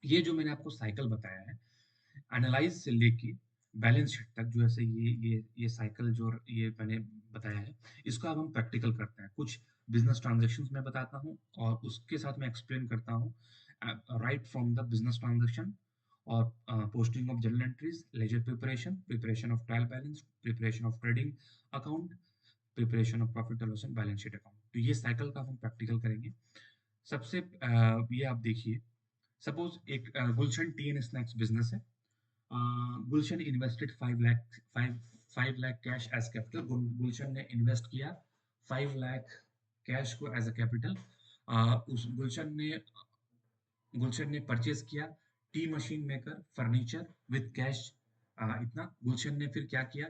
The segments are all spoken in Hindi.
ये जो मैंने आपको साइकिल बताया है, एनालाइज से लेके बैलेंस शीट तक, जो ऐसे ये साइकिल जो ये मैंने बताया है, इसको अब हम प्रैक्टिकल करते हैं। कुछ बिजनेस ट्रांजैक्शंस मैं बताता हूँ और उसके साथ मैं एक्सप्लेन करता हूँ right from the business transaction और posting of journal entries, ledger preparation, preparation of trial balance, preparation of trading account, preparation of profit and loss and balance sheet account. तो ये साइकिल का हम प्रैक्टिकल करेंगे। सबसे ये आप देखिए, सपोज एक Gulshan tea and snacks business है। Gulshan invested 5 lakh cash as capital. Gulshan ने इन्वेस्ट किया 5 लाख कैश को एज अ कैपिटल। उस गुलशन ने परचेज किया tea machine maker furniture with cash. इतना गुलशन ने फिर क्या किया,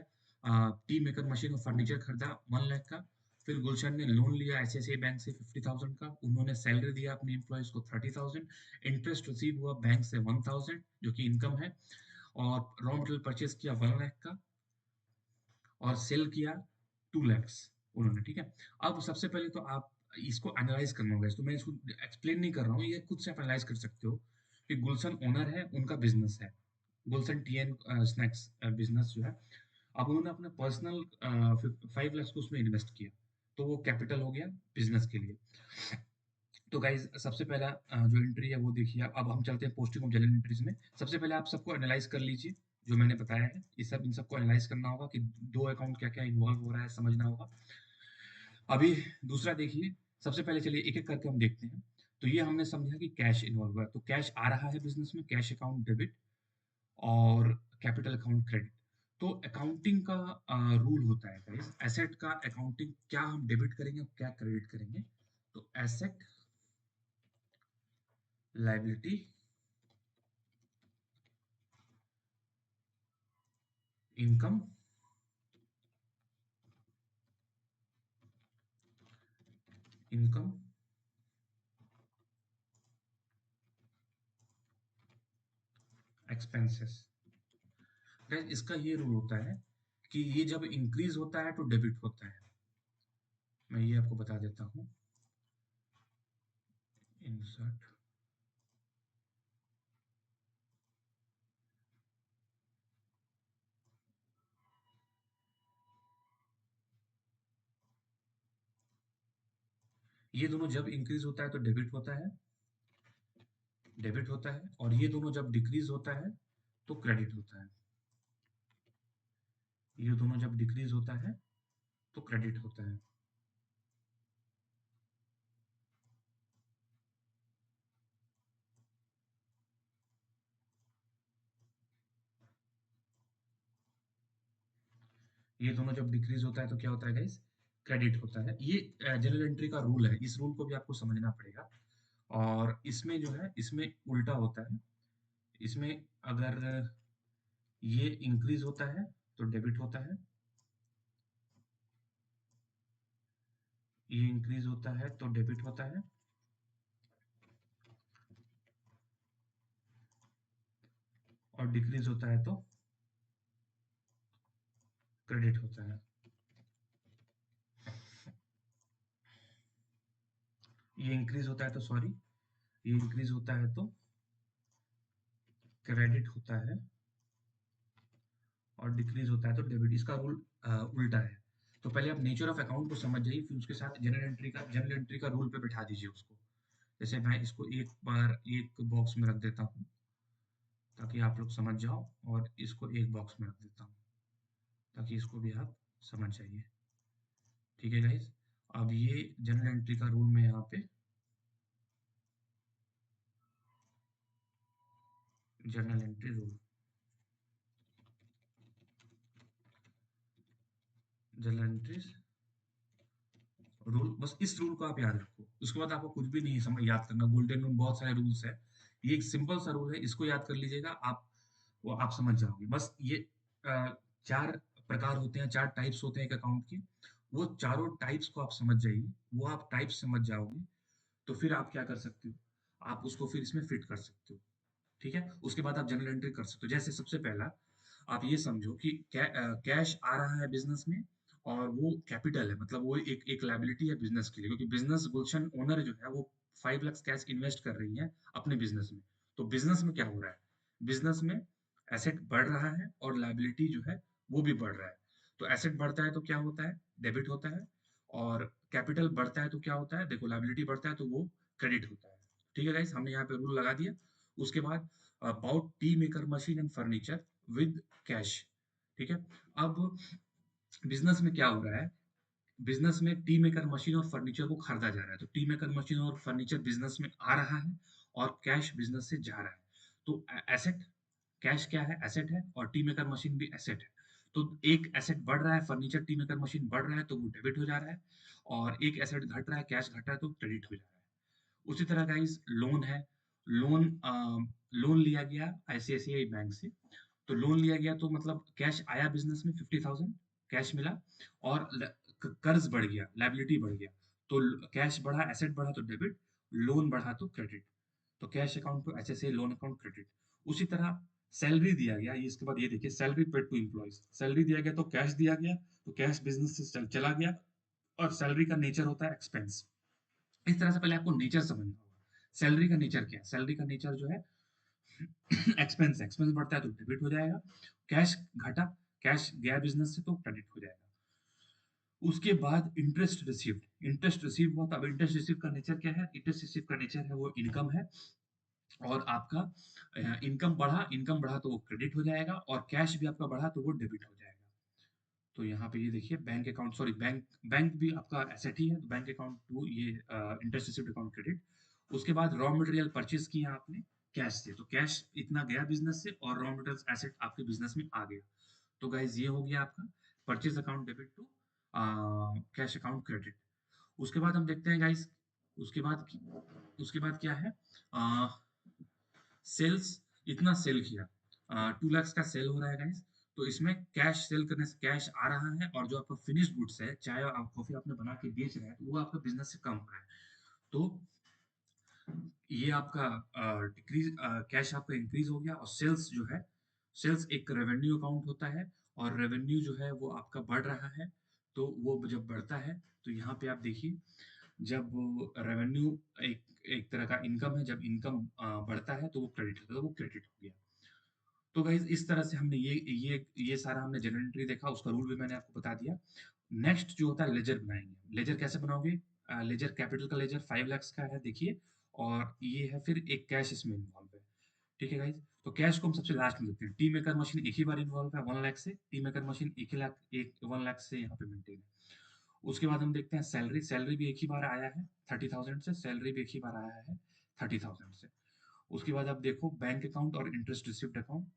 टी मेकर मशीन और फर्नीचर खरीदा 1 लाख का। फिर गुलशन ने लोन लिया ICICI बैंक से 50,000 का। उन्होंने सैलरी दिया अपने एम्प्लॉयज को 30,000। इंटरेस्ट रिसीव हुआ बैंक से 1,000 जो कि इनकम है। और रॉ मटेरियल परचेज किया 1 लाख का और सेल किया 2 लैक्स उन्होंने, ठीक है। अब सबसे पहले तो आप इसको एनालाइज करना होगा। तो मैं इसको एक्सप्लेन नहीं कर रहा हूँ, ये खुद से आप एनालाइज कर सकते हो कि गुलशन ओनर है, उनका बिजनेस है गुलशन टी एंड स्नैक्स बिजनेस जो है। अब उन्होंने अपने पर्सनल 5 लाख को उसमें इन्वेस्ट किया, तो वो कैपिटल हो गया बिजनेस के लिए। तो गाइज सबसे पहला जो एंट्री है वो देखिए। अब हम चलते हैं पोस्टिंग ऑफ जनरल एंट्रीज में। सबसे पहले आप सबको एनालाइज कर लीजिए जो मैंने बताया है। इन सबको एनालाइज करना होगा कि दो अकाउंट क्या क्या इन्वॉल्व हो रहा है, समझना होगा। अभी दूसरा देखिए, सबसे पहले चलिए एक एक करके हम देखते हैं। तो ये हमने समझा कि कैश इन्वॉल्व हुआ है, तो कैश आ रहा है बिजनेस में, कैश अकाउंट डेबिट और कैपिटल अकाउंट क्रेडिट। तो अकाउंटिंग का रूल होता है गाइस, एसेट का अकाउंटिंग क्या हम डेबिट करेंगे और क्या क्रेडिट करेंगे। तो asset, liability, income, income, expenses. इसका ये रूल होता है कि ये जब इंक्रीज होता है तो डेबिट होता है। मैं ये आपको बता देता हूँ। इंसर्ट, ये दोनों जब इंक्रीज होता है तो डेबिट होता है, डेबिट होता है। और ये दोनों जब डिक्रीज होता है तो क्रेडिट होता है। ये दोनों जब डिक्रीज होता है तो क्रेडिट होता है। ये दोनों जब डिक्रीज होता है तो क्या होता है गाइस, क्रेडिट होता है। ये जनरल एंट्री का रूल है, इस रूल को भी आपको समझना पड़ेगा। और इसमें जो है, इसमें उल्टा होता है। इसमें अगर ये इंक्रीज होता है तो डेबिट होता है, ये इंक्रीज होता है तो डेबिट होता है, और डिक्रीज होता है तो क्रेडिट होता है। ये इंक्रीज होता है तो सॉरी, ये इंक्रीज होता है तो क्रेडिट होता है, और डिक्रीज होता है तो डेबिट। इसका रूल उल्टा है। तो पहले आप नेचर ऑफ अकाउंट को समझ जाइए, फिर उसके साथ जनरल एंट्री का रूल पे बैठा दीजिए उसको। जैसे मैं इसको एक बार एक बॉक्स में रख देता हूँ ताकि आप लोग समझ जाओ, और इसको एक बॉक्स में रख देता हूँ ताकि इसको भी आप समझ जाइए। ठीक है गाइस, अब ये जनरल एंट्री का रूल में यहाँ पे journal entry rule, journal entries rule, बस इस रूल को आप याद रखो। उसके बाद आपको कुछ भी नहीं समझ याद करना। गोल्डन रूल, बहुत सारे रूल्स है, ये एक सिंपल सा रूल है, इसको याद कर लीजिएगा आप, वो आप समझ जाओगे। बस ये चार प्रकार होते हैं, चार टाइप्स होते हैं एक अकाउंट के। वो चारों टाइप्स को आप समझ जाइए, वो आप टाइप्स समझ जाओगे तो फिर आप क्या कर सकते हो, आप उसको फिर इसमें फिट कर सकते हो। ठीक है, उसके बाद आप जनरल एंट्री कर सकते हो। जैसे सबसे पहला आप ये समझो कि कैश आ रहा है बिजनेस में, और वो कैपिटल है, मतलब वो एक लाइबिलिटी है बिजनेस के लिए, क्योंकि बिजनेस गुलशन ओनर जो है वो 5 लाख कैश इन्वेस्ट कर रही है अपने बिजनेस में। तो बिजनेस में क्या हो रहा है, बिजनेस में एसेट बढ़ रहा है और लायबिलिटी जो है वो भी बढ़ रहा है। तो एसेट बढ़ता है तो क्या होता है, डेबिट होता है, और कैपिटल बढ़ता है तो क्या होता है, देखो लायबिलिटी बढ़ता है तो वो क्रेडिट होता है। ठीक है गाइस, हमने यहाँ पे रूल लगा दिया। उसके बाद about T maker machine and furniture with cash. ठीक है, अब बिजनेस में क्या हो रहा है, बिजनेस में टी मेकर मशीन और फर्नीचर को खरीदा जा रहा है, तो टी मेकर मशीन और फर्नीचर बिजनेस में आ रहा है और कैश बिजनेस से जा रहा है। तो एसेट, कैश क्या है, एसेट है, और टी मेकर मशीन भी एसेट है। तो एक एसेट बढ़ रहा है, फर्नीचर टी मेकर मशीन बढ़ रहा है तो वो डेबिट हो जा रहा है, और एक एसेट घट रहा है, कैश घट रहा है तो क्रेडिट हो जा रहा है। उसी तरह गाइस लोन है, लोन लोन लिया गया आईसीआईसीआई बैंक से, तो लोन लिया गया तो मतलब कैश आया बिजनेस में 50,000 कैश मिला, और कर्ज बढ़ गया, लायबिलिटी बढ़ गया, तो कैश बढ़ा, एसेट बढ़ा तो डेबिट, लोन बढ़ा तो क्रेडिट। तो कैश अकाउंट तो एचएसए, लोन अकाउंट क्रेडिट। उसी तरह सैलरी दिया गया, ये इसके बाद ये देखिए salary paid to employees, salary दिया गया तो कैश दिया गया, तो कैश बिजनेस से चला गया, और सैलरी का नेचर होता है एक्सपेंस। इस तरह से पहले आपको नेचर समझना होगा, सैलरी का नेचर क्या है, सैलरी का नेचर जो है एक्सपेंस, एक्सपेंस बढ़ता है तो डेबिट हो जाएगा, कैश घटा, कैश गया बिजनेस से तो क्रेडिट हो जाएगा। उसके बाद इंटरेस्ट रिसीव्ड, इंटरेस्ट रिसीव हुआ, तो अब इंटरेस्ट रिसीव का नेचर क्या है, इंटरेस्ट रिसीव का नेचर है वो इनकम है, और आपका इनकम बढ़ा तो वो क्रेडिट हो जाएगा, और कैश भी आपका बढ़ा तो वो डेबिट हो जाएगा। तो यहाँ पे ये देखिए bank account, sorry bank, bank भी आपका एसेट ही है, तो बैंक अकाउंट टू ये इंटरेस्ट रिसीव्ड अकाउंट क्रेडिट। उसके बाद रॉ मटेरियल परचेज किया आपने कैश से, तो कैश इतना गया बिजनेस से, और रॉ मटेरियल एसेट आपके बिजनेस में आ गया। तो गाइज ये हो गया आपका purchase account debit to cash account credit. उसके बाद हम देखते हैं गाइज, उसके बाद उसके बाद क्या है, सेल्स, इतना सेल किया 2 लाख का सेल हो रहा है गाइस, तो इसमें कैश सेल करने से कैश आ रहा है, और जो आपका फिनिश गुड्स है, चाहे आप कॉफी आपने बना के बेच रहे हैं, तो वो आपका बिजनेस से कम हो रहा है। तो ये आपका डिक्रीज, कैश आपका इंक्रीज हो गया, और सेल्स जो है, सेल्स एक रेवेन्यू अकाउंट होता है, और रेवेन्यू जो है वो आपका बढ़ रहा है। तो वो जब बढ़ता है, तो यहाँ पे आप देखिए, जब रेवेन्यू एक एक तरह का इनकम है, जब इनकम बढ़ता है तो वो क्रेडिट होता है, तो वो क्रेडिट हो गया। तो गाइज इस तरह से हमने ये सारा हमने जनरल एंट्री देखा, उसका रूल भी मैंने आपको बता दिया। नेक्स्ट जो होता है लेजर बनाएंगे, लेजर कैसे बनाओगे, लेजर कैपिटल का लेजर 5 लाख का है देखिए, और ये है फिर एक कैश इसमें इन्वॉल्व है। ठीक है गाइज, तो कैश को हम सबसे लास्ट में देखते हैं। टी मेकर मशीन एक ही बार इन्वॉल्व है 1 लाख से, टी मेकर मशीन 1 लाख, एक 1 लाख से यहाँ पे मेंटेन है। उसके बाद हम देखते हैं सैलरी, सैलरी भी एक ही बार आया है 30,000 से, सैलरी भी एक ही बार आया है 30,000 से। उसके बाद आप देखो बैंक अकाउंट और इंटरेस्ट रिसिप्ट अकाउंट।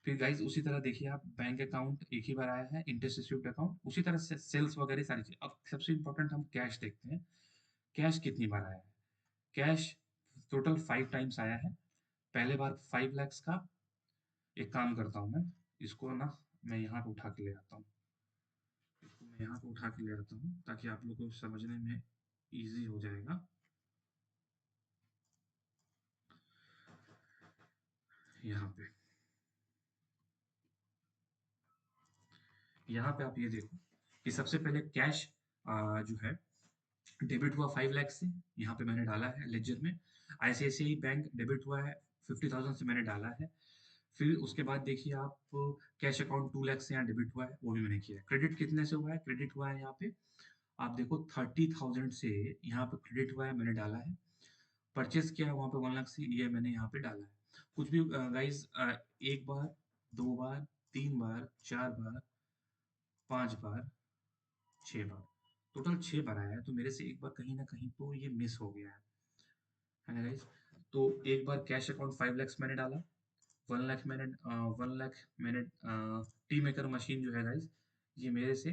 फिर गाइज उसी तरह देखिए आप, बैंक अकाउंट एक ही बार आया है, इंटरेस्ट रिसीव्ड अकाउंट उसी तरह से, सेल्स वगैरह सारी चीज। अब सबसे इंपॉर्टेंट हम कैश देखते हैं, कैश कितनी बार आया है, कैश टोटल 5 टाइम्स आया है। पहले बार 5 लाख का, एक काम करता हूँ मैं, इसको ना मैं यहाँ पे उठा के ले आता हूँ, इसको मैं यहाँ पे उठा के ले आता हूँ ताकि आप लोगों को समझने में इजी हो जाएगा। यहाँ पे, यहाँ पे आप ये देखो कि सबसे पहले कैश जो है डेबिट हुआ 5 लाख से, यहाँ पे मैंने डाला है लेजर में। आईसीआईसीआई बैंक डेबिट हुआ है 50,000 से, मैंने डाला है। फिर उसके बाद देखिए आप, कैश अकाउंट 2 लाख से यहाँ डेबिट हुआ है, वो भी मैंने किया है। क्रेडिट कितने से हुआ है, क्रेडिट हुआ है यहाँ पे, आप देखो 30,000 से यहाँ पे क्रेडिट हुआ है, मैंने डाला है। परचेज किया है वहाँ पे 1 लाख से, ये मैंने यहाँ पे डाला है। कुछ भी गाइज, एक बार, 2 बार, 3 बार, 4 बार, 5 बार, 6 बार, टोटल 6 बार आया है, तो मेरे से एक बार कहीं ना कहीं तो ये मिस हो गया है ना गाइस। तो एक बार कैश अकाउंट 5 लाख मैंने डाला, 1 लाख मैंने 1 लाख मैंने टी मेकर मशीन जो है गाइस, ये मेरे से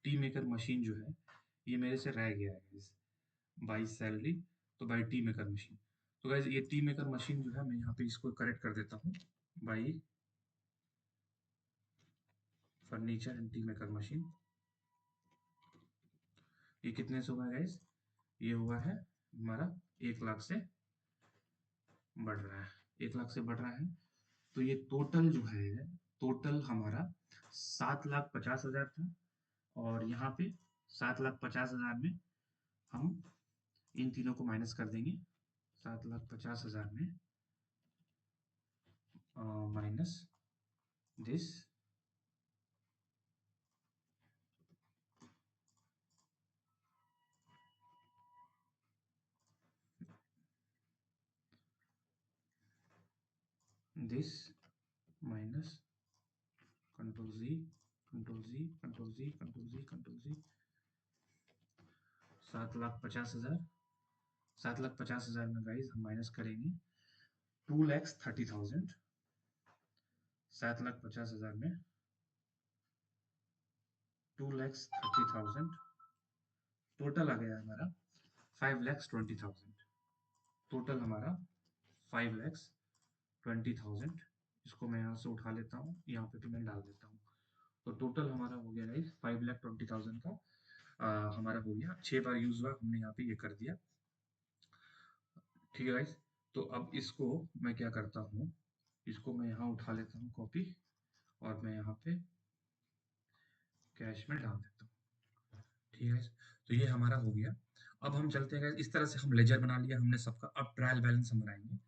टी मेकर मशीन जो है ये मेरे से रह गया है गाइस, बाई सैलरी, तो बाई टी मेकर मशीन। तो गाइस ये टी मेकर मशीन जो है, मैं यहाँ पे इसको करेक्ट कर देता हूँ, by furniture and T maker machine. ये कितने से हुआ है गाइस, ये हुआ है हमारा 1 लाख से बढ़ रहा है, 1 लाख से बढ़ रहा है। तो ये टोटल जो है, टोटल हमारा 7,50,000 था, और यहाँ पे 7,50,000 में हम इन तीनों को माइनस कर देंगे 7,50,000 में minus this this minus control G control G control G control G control G 7,50,000 7,50,000 में गाइस हम माइनस करेंगे 2,30,000 7,50,000 में 2,30,000 टोटल आ गया हमारा 5,20,000 टोटल हमारा 5,20,000 इसको मैं यहाँ से उठा लेता हूँ यहाँ पे भी मैं डाल देता हूँ तो टोटल हमारा हो गया गाइस 5,20,000 का हमारा हो गया 6 बार यूज हुआ हमने यहाँ पे ये कर दिया ठीक है गाइस तो अब इसको मैं क्या करता हूँ इसको मैं यहाँ उठा लेता हूँ कॉपी और मैं यहाँ पे कैश में डाल देता हूँ ठीक है guys? तो ये हमारा हो गया अब हम चलते हैं guys, इस तरह से हम लेजर बना लिया हमने सबका अब ट्रायल बैलेंस हम बनाएंगे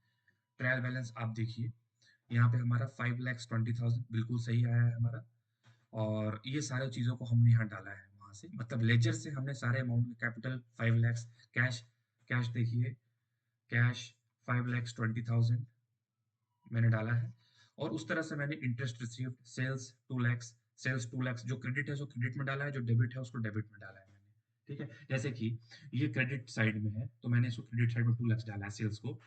ट्रायल बैलेंस आप देखिए यहाँ पे हमारा 5,20,000 बिल्कुल सही आया है हमारा और ये सारे चीजों को हमने यहाँ डाला है वहां से मतलब लेजर से हमने सारे amount capital 5 lakh cash cash देखिए कैश 5,20,000 मैंने डाला है और उस तरह से मैंने इंटरेस्ट रिसीव्ड सेल्स 2 लाख जो क्रेडिट है उसको क्रेडिट में डाला है जो डेबिट है उसको डेबिट में डाला है मैंने ठीक है जैसे कि ये क्रेडिट साइड में है तो मैंने इसको क्रेडिट साइड में 2 लाख डाला है सेल्स को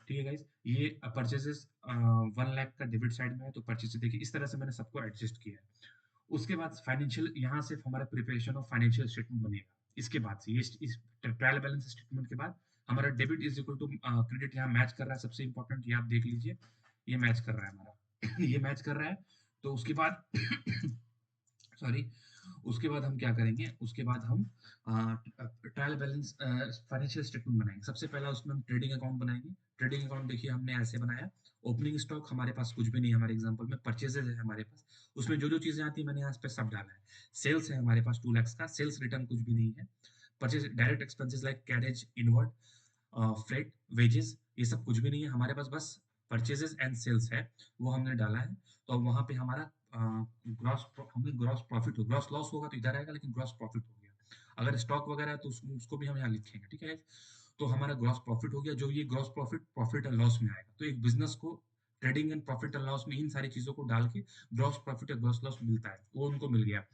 ठीक है गाइस ये परचेजेस 1 लाख का डेबिट साइड में है तो परचेज देखिए इस तरह से मैंने सबको एडजस्ट किया है उसके बाद फाइनेंशियल यहाँ सिर्फ हमारा प्रिपरेशन ऑफ फाइनेंशियल स्टेटमेंट बनेगा इसके बाद से ये इस ट्रायल बैलेंस स्टेटमेंट के बाद हमारा debit is equal to credit यहाँ मैच कर रहा है सबसे इंपॉर्टेंट ये आप देख लीजिए ये मैच कर रहा है हमारा ये मैच कर रहा है तो उसके बाद सॉरी उसके बाद हम क्या करेंगे उसके बाद हम ट्रायल बैलेंस फाइनेंशियल स्टेटमेंट बनाएंगे सबसे पहला उसमें हम ट्रेडिंग अकाउंट बनाएंगे ट्रेडिंग अकाउंट देखिए हमने ऐसे बनाया ओपनिंग स्टॉक हमारे पास कुछ भी नहीं है हमारे एग्जांपल में परचेजेज है हमारे पास उसमें जो जो चीजें आती है मैंने यहाँ पे सब डाला है सेल्स है हमारे पास 2 लाख का सेल्स रिटर्न कुछ भी नहीं है purchase direct expenses like carriage inward freight wages ये सब कुछ भी नहीं है हमारे पास बस परचेजेस एंड सेल्स है वो हमने डाला है तो वहां पे हमारा ग्रॉस हमें ग्रॉस प्रॉफिट हो ग्रॉस लॉस होगा तो इधर आएगा लेकिन ग्रॉस प्रॉफिट हो गया अगर स्टॉक वगैरह है तो उसको भी हम यहाँ लिखेंगे ठीक है तो हमारा ग्रॉस प्रॉफिट हो गया जो ये gross profit profit and loss में आएगा तो एक बिजनेस को trading and profit and loss में इन सारी चीजों को डाल के ग्रॉस प्रॉफिट या ग्रॉस लॉस मिलता है वो उनको मिल गया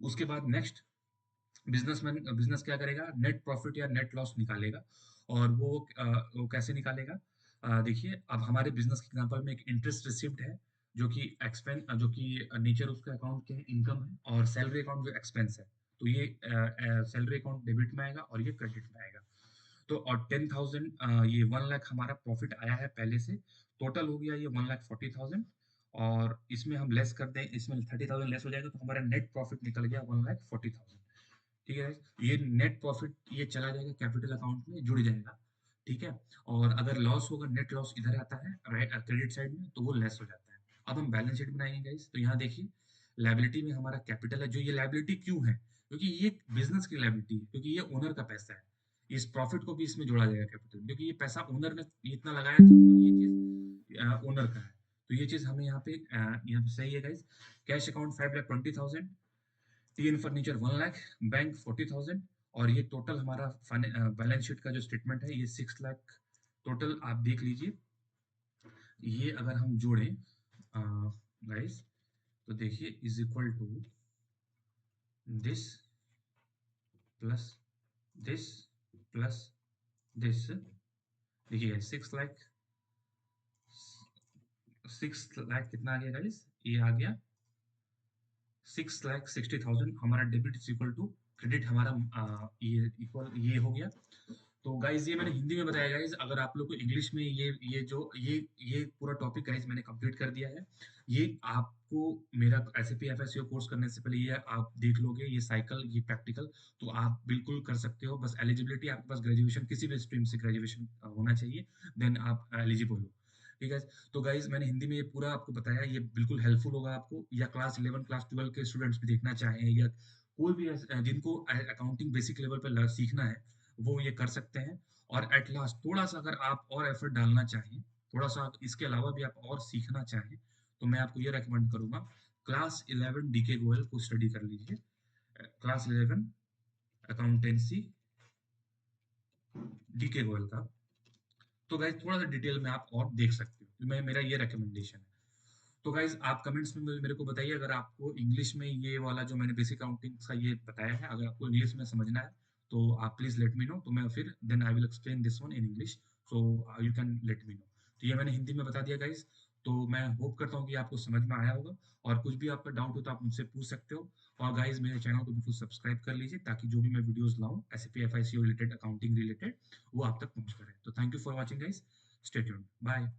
उसके बाद नेक्स्ट बिजनेसमैन बिजनेस क्या करेगा नेट प्रॉफिट या नेट लॉस निकालेगा और वो कैसे निकालेगा देखिए अब हमारे बिजनेस के एग्जांपल में एक इंटरेस्ट रिसिव्ड है जो कि एक्सपेंस जो कि नेचर उसका अकाउंट के इनकम है और सैलरी अकाउंट जो एक्सपेंस है तो ये सैलरी अकाउंट डेबिट में आएगा और ये क्रेडिट में आएगा तो और 10,000 ये 1 लाख हमारा प्रॉफिट आया है पहले से टोटल हो गया ये 1,40,000 और इसमें हम लेस कर दें इसमें 30,000 लेस हो जाएगा तो हमारा नेट प्रॉफिट निकल गया 1,40,000 ठीक है ये नेट प्रॉफिट ये चला जाएगा कैपिटल अकाउंट में जुड़ जाएगा ठीक है और अगर लॉस होगा नेट लॉस इधर आता है क्रेडिट साइड में तो वो लेस हो जाता है अब हम बैलेंस शीट बनाएंगे गाइस तो यहाँ देखिए लायबिलिटी में हमारा कैपिटल है जो ये लायबिलिटी क्यों है क्योंकि ये बिजनेस की लायबिलिटी है क्योंकि ये ओनर का पैसा है इस प्रॉफिट को भी इसमें जोड़ा जाएगा कैपिटल क्योंकि ये पैसा ओनर ने इतना लगाया था और ये चीज ओनर का है तो ये चीज हमें यहाँ पे सही है guys cash account 5,20,000 TN furniture 1 lakh bank 40,000 और ये टोटल हमारा बैलेंस शीट का जो स्टेटमेंट है ये 6 लाख टोटल आप देख लीजिए ये अगर हम जोड़ें गाइस तो देखिए is equal to this plus this plus this देखिए 6 लाख 6 लाख कितना आ गया गाइस ये आ गया 6,60,000 हमारा debit is equal to credit हमारा ये इक्वल ये हो गया तो गाइज ये मैंने हिंदी में बताया गाइज अगर आप लोग को इंग्लिश में ये पूरा टॉपिक गाइज मैंने कंप्लीट कर दिया है ये आपको मेरा एसएपी एफएससीओ कोर्स करने से पहले ये आप देख लोगे ये साइकिल ये प्रैक्टिकल तो आप बिल्कुल कर सकते हो बस एलिजिबिलिटी आपके पास ग्रेजुएशन किसी भी स्ट्रीम से ग्रेजुएशन होना चाहिए देन आप एलिजिबल हो ठीक है तो गाइज मैंने हिंदी में ये पूरा आपको बताया ये बिल्कुल हेल्पफुल होगा आपको या क्लास 11 क्लास 12 के स्टूडेंट्स भी देखना चाहें या कोई भी जिनको अकाउंटिंग बेसिक लेवल पर सीखना है वो ये कर सकते हैं। और एट लास्ट थोड़ा सा अगर आप और एफर्ट डालना चाहें, थोड़ा सा आप इसके अलावा भी आप और सीखना चाहें, तो मैं आपको ये रेकमेंड करूंगा, क्लास 11 डीके गोयल को स्टडी कर लीजिए। क्लास 11 अकाउंटेंसी डीके गोयल का। तो गाइज थोड़ा सा डिटेल में आप और देख सकते हो, मैं मेरा ये रिकमेंडेशन है। तो गाइज आप कमेंट्स में मेरे को बताइए अगर आपको इंग्लिश में ये वाला जो मैंने बेसिक अकाउंटिंग का ये बताया है, अगर आपको इंग्लिश में समझना है तो आप प्लीज लेट मी नो, तो मैं फिर then I will explain this one in English, so you can let me know. तो ये मैंने हिंदी में बता दिया गाइज। तो मैं होप करता हूँ कि आपको समझ में आया होगा, और कुछ भी आपका डाउट हो तो आप मुझसे पूछ सकते हो। और गाइज मेरे चैनल को बिल्कुल सब्सक्राइब कर लीजिए, ताकि जो भी मैं वीडियोस लाऊं SAP FICO related, accounting related, वो आप तक पहुंच करे। तो thank you for watching guys, stay tuned, bye.